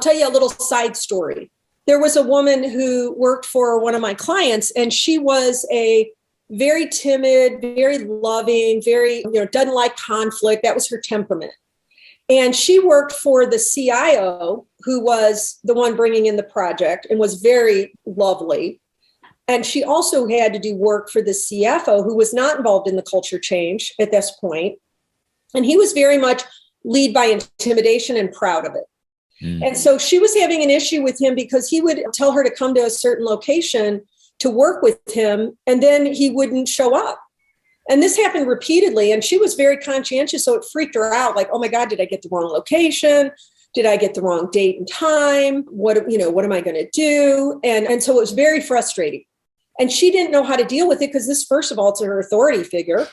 tell you a little side story. There was a woman who worked for one of my clients, and she was a very timid, very loving, very, doesn't like conflict. That was her temperament. And she worked for the CIO, who was the one bringing in the project and was very lovely. And she also had to do work for the CFO, who was not involved in the culture change at this point. And he was very much lead by intimidation and proud of it. And so she was having an issue with him because he would tell her to come to a certain location to work with him, and then he wouldn't show up. And this happened repeatedly, and she was very conscientious, so it freaked her out, like, oh my God, did I get the wrong location? Did I get the wrong date and time? What am I going to do? And so it was very frustrating. And she didn't know how to deal with it because this, first of all, it's her authority figure.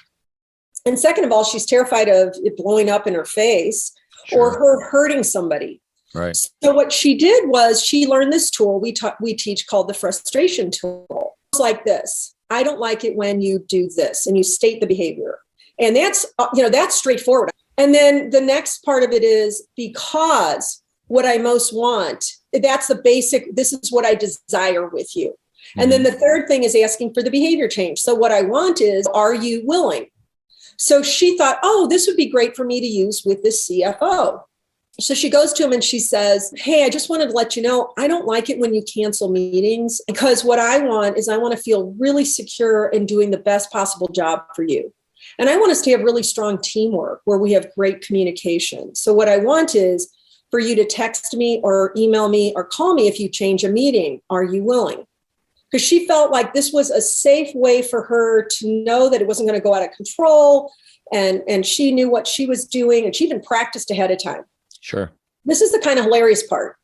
And second of all, she's terrified of it blowing up in her face or her hurting somebody. Right. So what she did was she learned this tool we teach called the frustration tool. It's like this. I don't like it when you do this, and you state the behavior. And that's straightforward. And then the next part of it is because what I most want, that's the basic, this is what I desire with you. And then the third thing is asking for the behavior change. So what I want is, are you willing? So she thought, oh, this would be great for me to use with this CFO. So she goes to him and she says, hey, I just wanted to let you know, I don't like it when you cancel meetings, because what I want is I want to feel really secure in doing the best possible job for you. And I want us to have really strong teamwork where we have great communication. So what I want is for you to text me or email me or call me if you change a meeting. Are you willing? Because she felt like this was a safe way for her to know that it wasn't going to go out of control. And she knew what she was doing, and she even practiced ahead of time. Sure. This is the kind of hilarious part.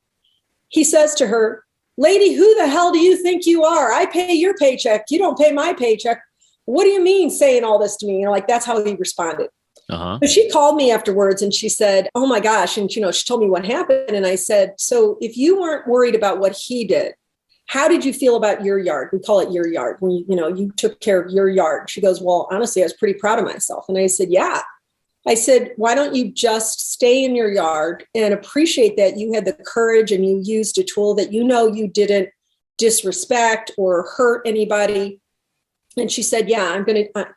He says to her, lady, who the hell do you think you are? I pay your paycheck. You don't pay my paycheck. What do you mean saying all this to me? That's how he responded. So she called me afterwards and she said, oh my gosh. And, she told me what happened. And I said, so if you weren't worried about what he did, how did you feel about your yard? We call it your yard. When you took care of your yard. She goes, well, honestly, I was pretty proud of myself. And I said, yeah. I said, why don't you just stay in your yard and appreciate that you had the courage and you used a tool that you didn't disrespect or hurt anybody. And she said, yeah,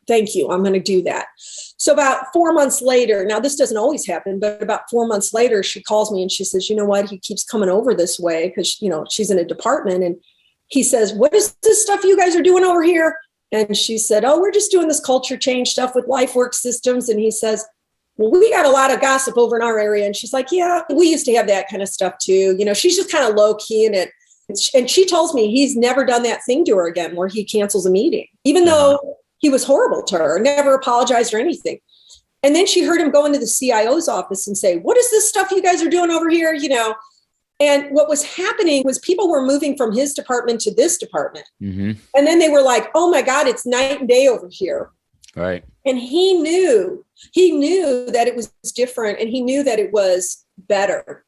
thank you. I'm going to do that. So about 4 months later, now this doesn't always happen, but about 4 months later, she calls me and she says, you know what? He keeps coming over this way because, she's in a department. And he says, what is this stuff you guys are doing over here? And she said, oh, we're just doing this culture change stuff with Lifework systems. And he says, well, we got a lot of gossip over in our area. And she's like, yeah, we used to have that kind of stuff too. She's just kind of low key in it. And she tells me he's never done that thing to her again where he cancels a meeting, even though he was horrible to her, never apologized or anything. And then she heard him go into the CIO's office and say, what is this stuff you guys are doing over here? And what was happening was people were moving from his department to this department. And then they were like, oh my God, it's night and day over here. Right. And he knew that it was different, and he knew that it was better.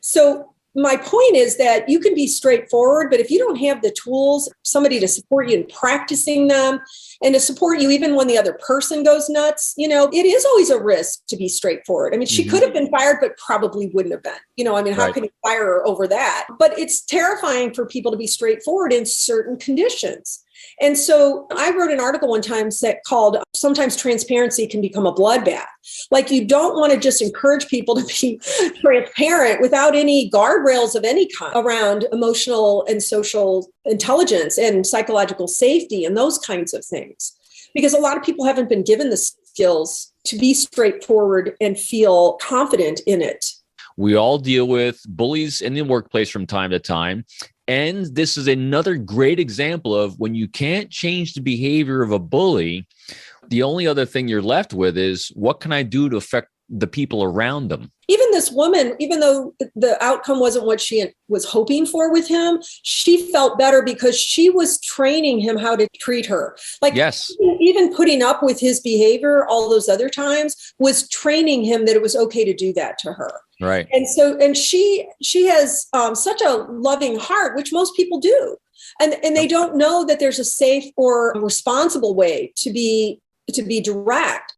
So my point is that you can be straightforward, but if you don't have the tools, somebody to support you in practicing them and to support you even when the other person goes nuts, it is always a risk to be straightforward. I mean, she could have been fired, but probably wouldn't have been. How can you fire her over that? But it's terrifying for people to be straightforward in certain conditions. And so I wrote an article one time called Sometimes Transparency Can Become a Bloodbath. Like, you don't want to just encourage people to be transparent without any guardrails of any kind around emotional and social intelligence and psychological safety and those kinds of things. Because a lot of people haven't been given the skills to be straightforward and feel confident in it. We all deal with bullies in the workplace from time to time. And this is another great example of when you can't change the behavior of a bully, the only other thing you're left with is, what can I do to affect the people around them? Even this woman, even though the outcome wasn't what she was hoping for with him, she felt better because she was training him how to treat her. Like, yes, even putting up with his behavior all those other times was training him that it was okay to do that to her. Right. And she has such a loving heart, which most people do. And they don't know that there's a safe or responsible way to be direct.